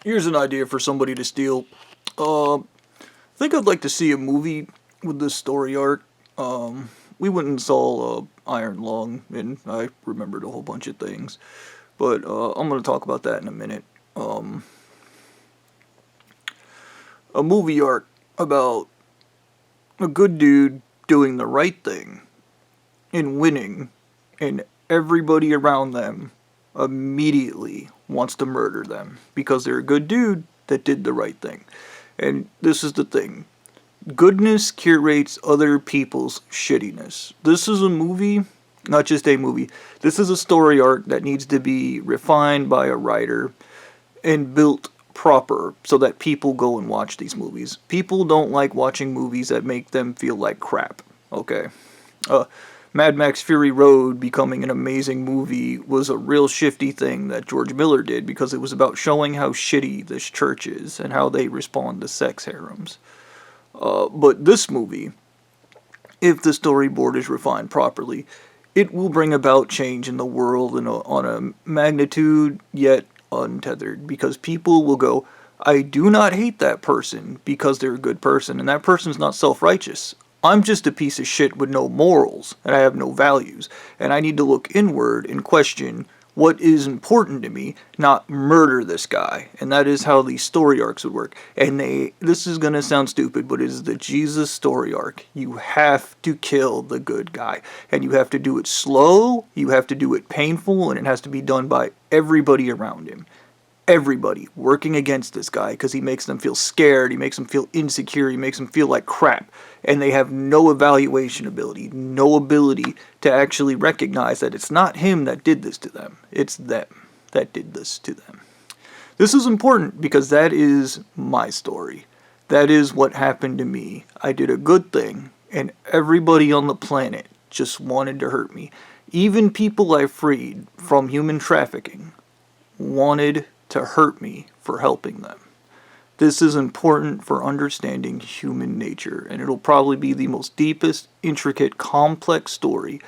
Here's an idea for somebody to steal. I think I'd like to see a movie with this story arc. We went and saw Iron Lung, and I remembered a whole bunch of things. But I'm going to talk about that in a minute. A movie arc about a good dude doing the right thing and winning, and everybody around them immediately wants to murder them because they're a good dude that did the right thing. And this is the thing. Goodness curates other people's shittiness. This is a movie, not just a movie. This is a story arc that needs to be refined by a writer and built proper so that people go and watch these movies. People don't like watching movies that make them feel like crap. Okay. Mad Max Fury Road becoming an amazing movie was a real shifty thing that George Miller did because it was about showing how shitty this church is and how they respond to sex harems. But this movie, if the storyboard is refined properly, it will bring about change in the world on a magnitude yet untethered, because people will go, I do not hate that person because they're a good person, and that person's not self-righteous. I'm just a piece of shit with no morals, and I have no values, and I need to look inward and question what is important to me, not murder this guy. And that is how these story arcs would work. And this is gonna sound stupid, but it is the Jesus story arc. You have to kill the good guy. And you have to do it slow, you have to do it painful, and it has to be done by everybody around him. Everybody working against this guy because he makes them feel scared, he makes them feel insecure, he makes them feel like crap, and they have no evaluation ability, no ability to actually recognize that it's not him that did this to them, it's them that did this to them. This is important because that is my story. That is what happened to me. I did a good thing, and everybody on the planet just wanted to hurt me. Even people I freed from human trafficking wanted to hurt me for helping them. This is important for understanding human nature, and it'll probably be the most deepest, intricate, complex story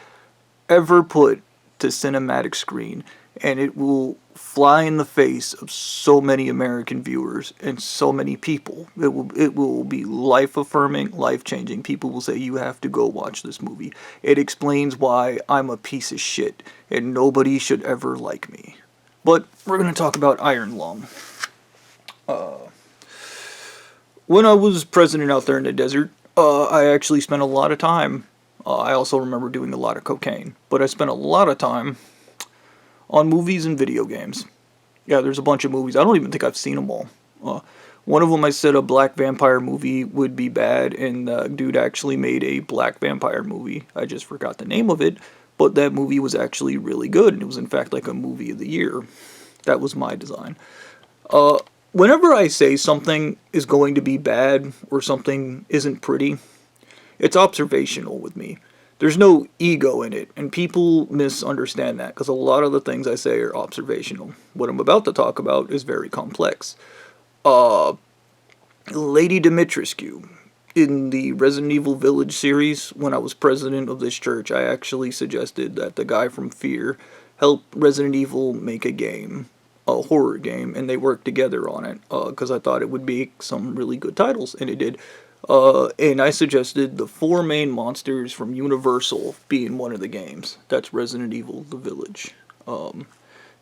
ever put to cinematic screen, and it will fly in the face of so many American viewers and so many people. It will be life-affirming, life-changing. People will say, you have to go watch this movie. It explains why I'm a piece of shit, and nobody should ever like me. But we're going to talk about Iron Lung. When I was president out there in the desert, I actually spent a lot of time. I also remember doing a lot of cocaine. But I spent a lot of time on movies and video games. Yeah, there's a bunch of movies. I don't even think I've seen them all. One of them I said a black vampire movie would be bad, and the dude actually made a black vampire movie. I just forgot the name of it. But that movie was actually really good, and it was in fact like a movie of the year. That was my design. Whenever I say something is going to be bad or something isn't pretty, it's observational with me. There's no ego in it, and people misunderstand that because a lot of the things I say are observational. What I'm about to talk about is very complex. Lady Dimitrescu. In the Resident Evil Village series, when I was president of this church, I actually suggested that the guy from Fear help Resident Evil make a game, a horror game, and they worked together on it, because I thought it would be some really good titles, and it did. And I suggested the 4 main monsters from Universal being one of the games. That's Resident Evil The Village.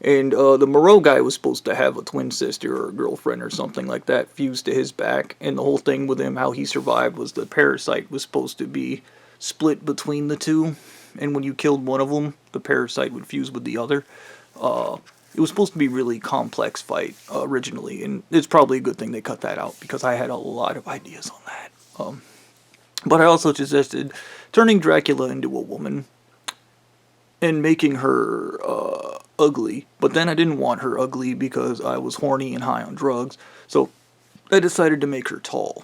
And the Moreau guy was supposed to have a twin sister or a girlfriend or something like that fused to his back. And the whole thing with him, how he survived, was the parasite was supposed to be split between the two. And when you killed one of them, the parasite would fuse with the other. It was supposed to be a really complex fight originally. And it's probably a good thing they cut that out because I had a lot of ideas on that. But I also suggested turning Dracula into a woman and making her ugly, but then I didn't want her ugly because I was horny and high on drugs, so I decided to make her tall.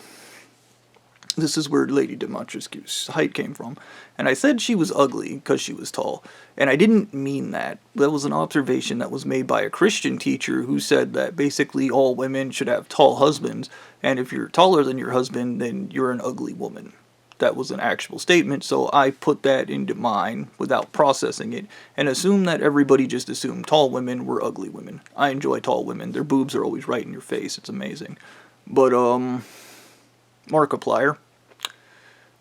This is where Lady Dimitrescu's height came from, and I said she was ugly because she was tall, and I didn't mean that. That was an observation that was made by a Christian teacher who said that basically all women should have tall husbands, and if you're taller than your husband, then you're an ugly woman. that was an actual statement, so I put that into mine without processing it, and assumed that everybody just assumed tall women were ugly women. I enjoy tall women. Their boobs are always right in your face. It's amazing. But, Markiplier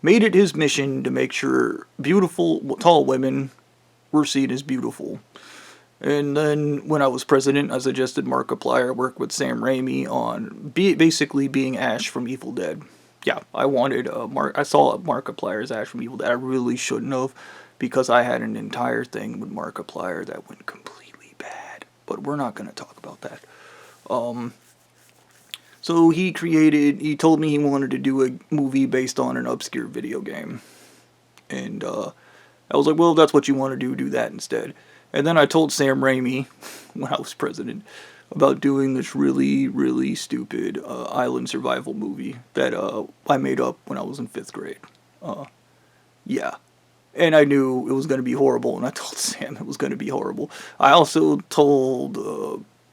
made it his mission to make sure beautiful, tall women were seen as beautiful. And then, when I was president, I suggested Markiplier work with Sam Raimi on basically being Ash from Evil Dead. Yeah, I wanted I saw Markiplier as Ash from Evil Dead. I really shouldn't have, because I had an entire thing with Markiplier that went completely bad. But we're not going to talk about that. So he told me he wanted to do a movie based on an obscure video game. And I was like, well, if that's what you want to do that instead. And then I told Sam Raimi, when I was president, about doing this really, really stupid island survival movie that I made up when I was in 5th grade. Yeah. And I knew it was going to be horrible, and I told Sam it was going to be horrible. I also told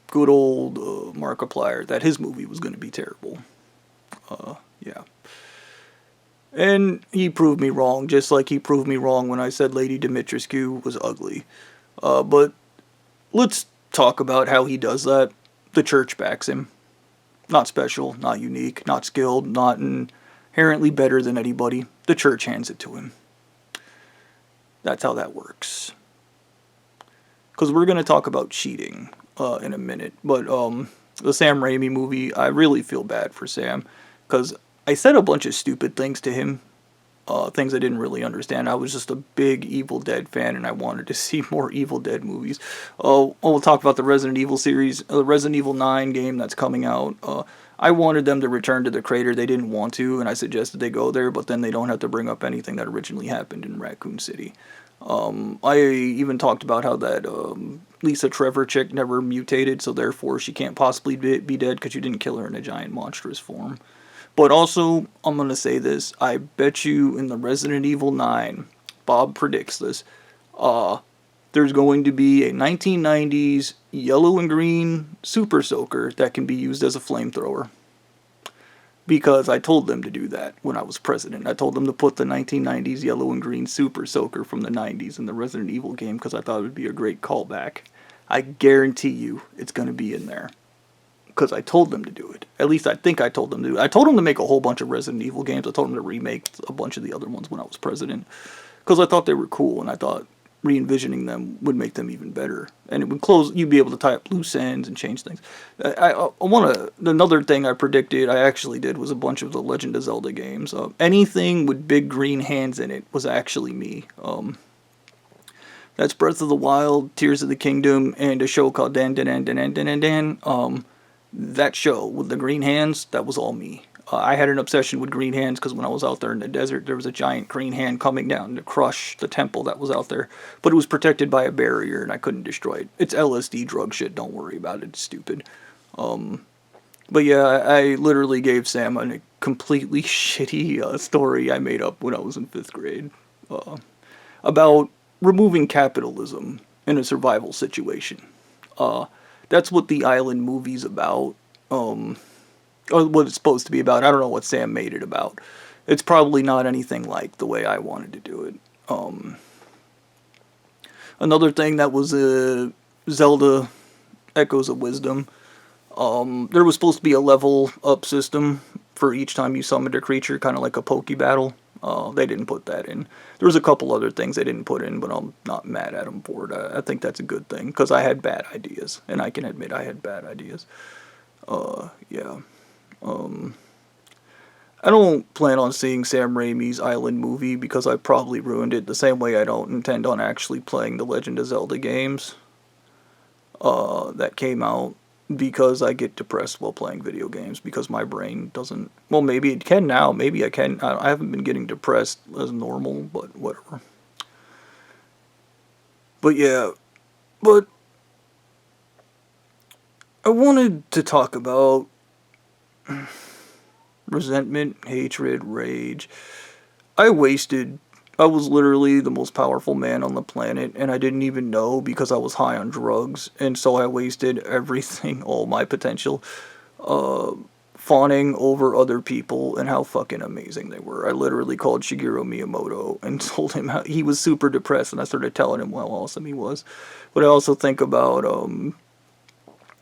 good old Markiplier that his movie was going to be terrible. Yeah. And he proved me wrong, just like he proved me wrong when I said Lady Dimitrescu was ugly. But let's talk about how he does that. The church backs him. Not special, not unique, not skilled, not inherently better than anybody. The church hands it to him. That's how that works. Because we're going to talk about cheating in a minute. But the Sam Raimi movie, I really feel bad for Sam. Because I said a bunch of stupid things to him. Things I didn't really understand. I was just a big Evil Dead fan, and I wanted to see more Evil Dead movies. We'll talk about the Resident Evil series, the Resident Evil 9 game that's coming out. I wanted them to return to the crater. They didn't want to, and I suggested they go there, but then they don't have to bring up anything that originally happened in Raccoon City. I even talked about how that Lisa Trevor chick never mutated, so therefore she can't possibly be dead because you didn't kill her in a giant monstrous form. But also, I'm going to say this, I bet you in the Resident Evil 9, Bob predicts this, there's going to be a 1990s yellow and green super soaker that can be used as a flamethrower. Because I told them to do that when I was president. I told them to put the 1990s yellow and green super soaker from the 90s in the Resident Evil game because I thought it would be a great callback. I guarantee you it's going to be in there. Because I told them to do it. At least I think I told them to do it. I told them to make a whole bunch of Resident Evil games. I told them to remake a bunch of the other ones when I was president. Because I thought they were cool, and I thought re-envisioning them would make them even better. And it would you'd be able to tie up loose ends and change things. Another thing I predicted, I actually did, was a bunch of the Legend of Zelda games. Anything with big green hands in it was actually me. That's Breath of the Wild, Tears of the Kingdom, and a show called Dan Dan Dan Dan Dan Dan Dan. That show with the green hands, that was all me. I had an obsession with green hands because when I was out there in the desert, there was a giant green hand coming down to crush the temple that was out there. But it was protected by a barrier and I couldn't destroy it. It's LSD drug shit, don't worry about it, it's stupid. But yeah, I literally gave Sam a completely shitty story I made up when I was in 5th grade. About removing capitalism in a survival situation. That's what the Island movie's about. Or what it's supposed to be about. I don't know what Sam made it about. It's probably not anything like the way I wanted to do it. Another thing that was Zelda Echoes of Wisdom. There was supposed to be a level up system for each time you summoned a creature, kind of like a Poke Battle. They didn't put that in. There was a couple other things they didn't put in, but I'm not mad at them for it. I think that's a good thing, because I had bad ideas, and I can admit I had bad ideas. Yeah. I don't plan on seeing Sam Raimi's Island movie, because I probably ruined it, the same way I don't intend on actually playing the Legend of Zelda games that came out. Because I get depressed while playing video games, because my brain doesn't... Well, maybe it can now, maybe I can. I haven't been getting depressed as normal, but whatever. But yeah, but I wanted to talk about resentment, hatred, rage. I was literally the most powerful man on the planet, and I didn't even know because I was high on drugs, and so I wasted everything, all my potential. fawning over other people and how fucking amazing they were. I literally called Shigeru Miyamoto and told him how he was super depressed, and I started telling him how awesome he was. But I also think about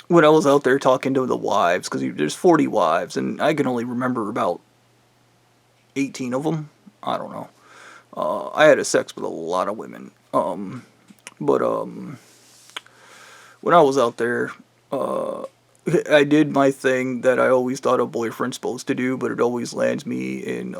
when I was out there talking to the wives, because there's 40 wives, and I can only remember about 18 of them. I don't know. I had a sex with a lot of women. But when I was out there, I did my thing that I always thought a boyfriend's supposed to do, but it always lands me in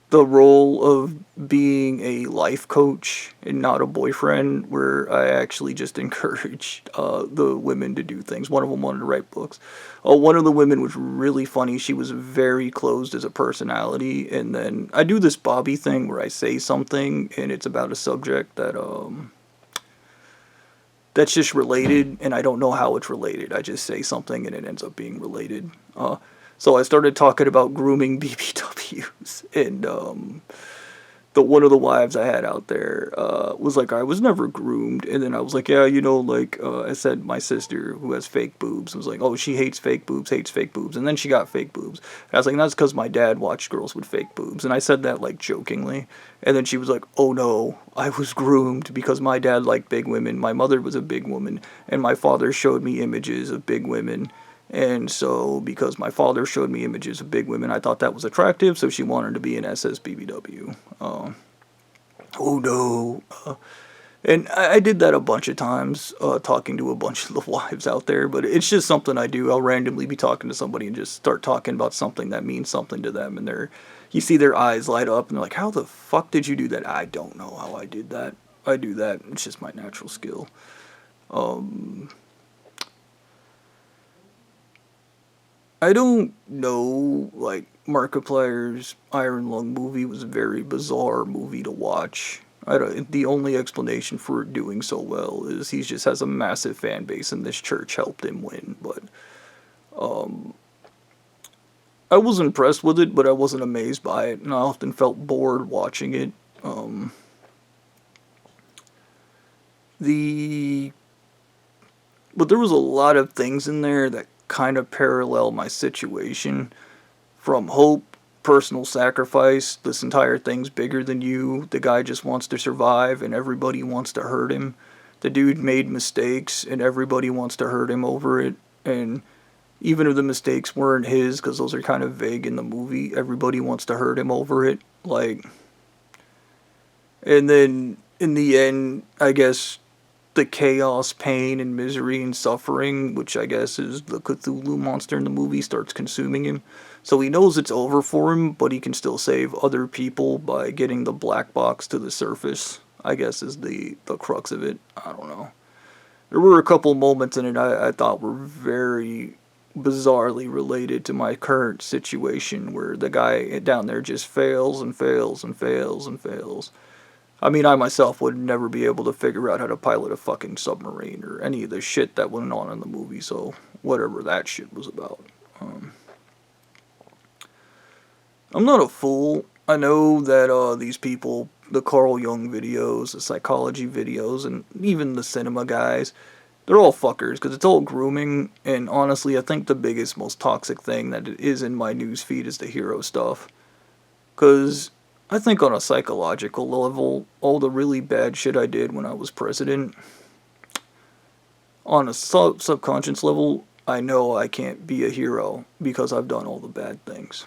the role of being a life coach and not a boyfriend, where I actually just encouraged the women to do things. One of them wanted to write books. One of the women was really funny. She was very closed as a personality, and then I do this Bobby thing where I say something and it's about a subject that's just related, and I don't know how it's related. I just say something and it ends up being related. So I started talking about grooming BBWs, and the one of the wives I had out there was like, I was never groomed. And then I was like, yeah, I said my sister who has fake boobs was like, oh, she hates fake boobs. And then she got fake boobs. And I was like, that's because my dad watched girls with fake boobs. And I said that like jokingly. And then she was like, oh no, I was groomed because my dad liked big women. My mother was a big woman, and my father showed me images of big women. And so, because my father showed me images of big women, I thought that was attractive, so she wanted to be an SSBBW. Oh no. And I did that a bunch of times, talking to a bunch of the wives out there, but it's just something I do. I'll randomly be talking to somebody and just start talking about something that means something to them, and you see their eyes light up, and they're like, how the fuck did you do that? I don't know how I did that. I do that. It's just my natural skill. I don't know, like, Markiplier's Iron Lung movie was a very bizarre movie to watch. The only explanation for it doing so well is he just has a massive fan base and this church helped him win, but I was impressed with it, but I wasn't amazed by it, and I often felt bored watching it. The But there was a lot of things in there that kind of parallel my situation. From hope, personal sacrifice, this entire thing's bigger than you, the guy just wants to survive and everybody wants to hurt him. The dude made mistakes and everybody wants to hurt him over it. And even if the mistakes weren't his, because those are kind of vague in the movie, everybody wants to hurt him over it. Like, and then in the end, I guess the chaos, pain, and misery and suffering, which I guess is the Cthulhu monster in the movie, starts consuming him. So he knows it's over for him, but he can still save other people by getting the black box to the surface, I guess is the crux of it. I don't know. There were a couple moments in it I thought were very bizarrely related to my current situation, where the guy down there just fails and fails and fails and fails. I mean, I myself would never be able to figure out how to pilot a fucking submarine or any of the shit that went on in the movie, so whatever that shit was about. I'm not a fool. I know that these people, the Carl Jung videos, the psychology videos, and even the cinema guys, they're all fuckers, because it's all grooming, and honestly, I think the biggest, most toxic thing that is in my newsfeed is the hero stuff. Because I think on a psychological level, all the really bad shit I did when I was president, on a subconscious level, I know I can't be a hero because I've done all the bad things.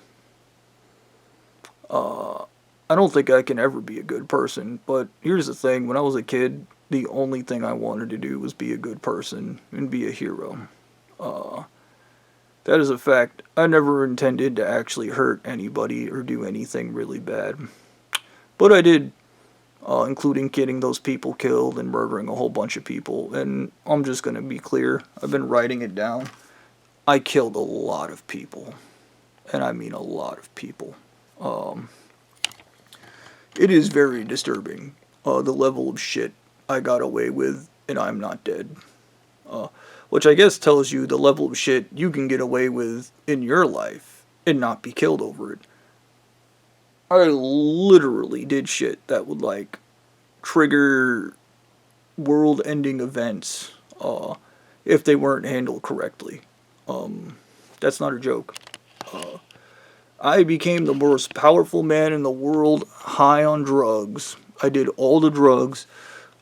I don't think I can ever be a good person, but here's the thing, when I was a kid, the only thing I wanted to do was be a good person and be a hero. That is a fact. I never intended to actually hurt anybody or do anything really bad. But I did, including getting those people killed and murdering a whole bunch of people. And I'm just going to be clear, I've been writing it down. I killed a lot of people. And I mean a lot of people. It is very disturbing, the level of shit I got away with, and I'm not dead. Which I guess tells you the level of shit you can get away with in your life and not be killed over it. I literally did shit that would, like, trigger world-ending events, if they weren't handled correctly. That's not a joke. I became the most powerful man in the world high on drugs. I did all the drugs.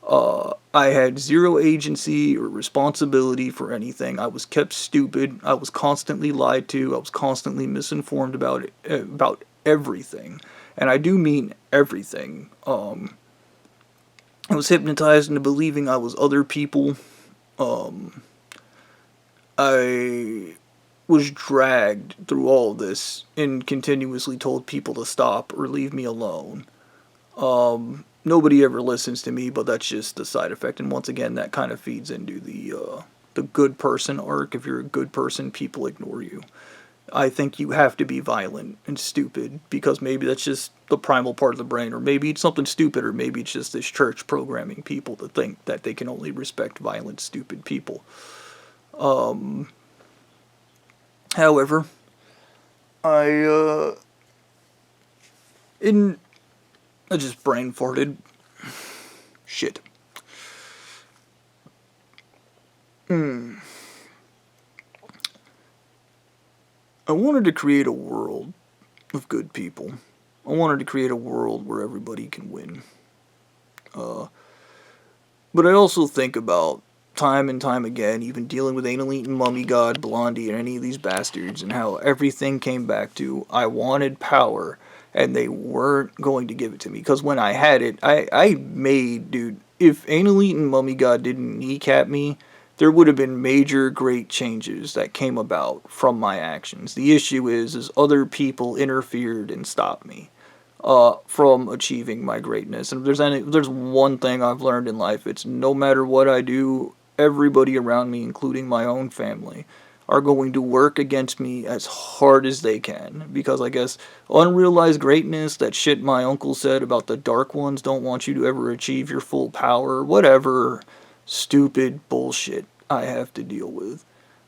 I had zero agency or responsibility for anything. I was kept stupid. I was constantly lied to. I was constantly misinformed about it, about everything. And I do mean everything. I was hypnotized into believing I was other people. I was dragged through all of this and continuously told people to stop or leave me alone. Nobody ever listens to me, but that's just the side effect. And once again, that kind of feeds into the good person arc. If you're a good person, people ignore you. I think you have to be violent and stupid because maybe that's just the primal part of the brain, or maybe it's something stupid, or maybe it's just this church programming people to think that they can only respect violent, stupid people. However, I in I just brain farted. Shit. I wanted to create a world of good people. I wanted to create a world where everybody can win. But I also think about time and time again, even dealing with Anal Eating Mummy God, Blondie, and any of these bastards, and how everything came back to I wanted power, and they weren't going to give it to me. Because when I had it, I made, dude, if Anal Eating Mummy God didn't kneecap me, there would have been major great changes that came about from my actions. The issue is other people interfered and stopped me from achieving my greatness. And if there's one thing I've learned in life, it's no matter what I do, everybody around me, including my own family, are going to work against me as hard as they can. Because I guess unrealized greatness, that shit my uncle said about the dark ones don't want you to ever achieve your full power, whatever stupid bullshit I have to deal with.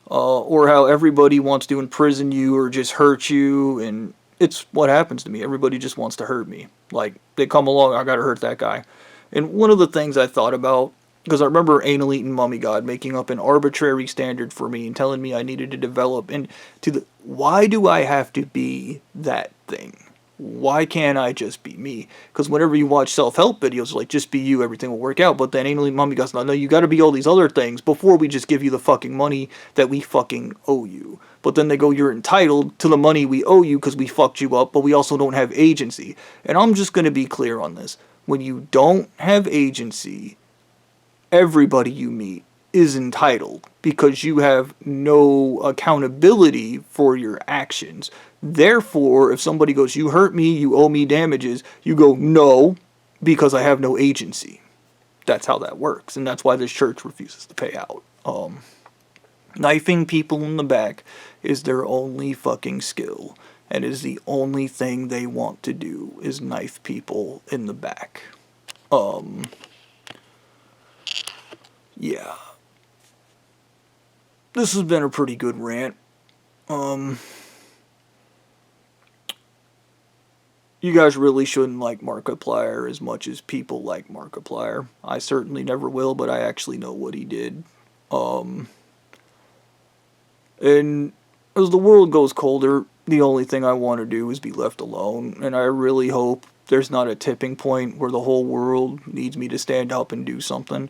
Or how everybody wants to imprison you or just hurt you, and it's what happens to me. Everybody just wants to hurt me. Like, they come along, I gotta hurt that guy. And one of the things I thought about, because I remember Anal Eating Mummy God making up an arbitrary standard for me and telling me I needed to develop into why do I have to be that thing? Why can't I just be me? Because whenever you watch self-help videos, like, just be you, everything will work out. But then Anal Eating Mummy God's no, you gotta be all these other things before we just give you the fucking money that we fucking owe you. But then they go, you're entitled to the money we owe you because we fucked you up, but we also don't have agency. And I'm just going to be clear on this. When you don't have agency, everybody you meet is entitled because you have no accountability for your actions. Therefore, if somebody goes, you hurt me, you owe me damages, you go, no, because I have no agency. That's how that works. And that's why this church refuses to pay out. Knifing people in the back is their only fucking skill, and is the only thing they want to do, is knife people in the back. Yeah. This has been a pretty good rant. You guys really shouldn't like Markiplier as much as people like Markiplier. I certainly never will, but I actually know what he did. And as the world goes colder, the only thing I want to do is be left alone. And I really hope there's not a tipping point where the whole world needs me to stand up and do something.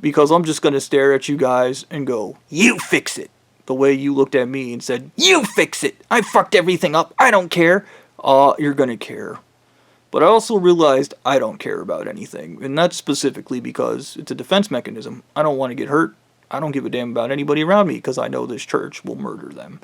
Because I'm just going to stare at you guys and go, you fix it. The way you looked at me and said, you fix it. I fucked everything up. I don't care. You're going to care. But I also realized I don't care about anything. And that's specifically because it's a defense mechanism. I don't want to get hurt. I don't give a damn about anybody around me because I know this church will murder them.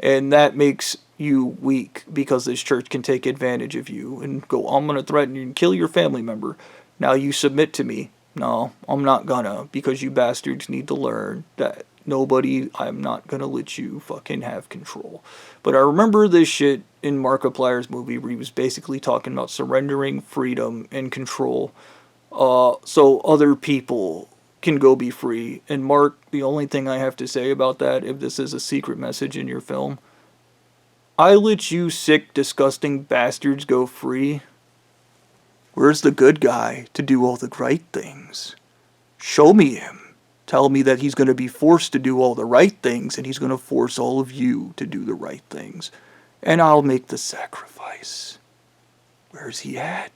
And that makes you weak because this church can take advantage of you and go, I'm going to threaten you and kill your family member. Now you submit to me. No, I'm not gonna, because you bastards need to learn that I'm not gonna let you fucking have control. But I remember this shit in Markiplier's movie where he was basically talking about surrendering freedom and control so other people can go be free. And Mark, the only thing I have to say about that, if this is a secret message in your film, I let you sick, disgusting bastards go free. Where's the good guy to do all the right things? Show me him. Tell me that he's going to be forced to do all the right things, and he's going to force all of you to do the right things. and I'll make the sacrifice. Where's he at?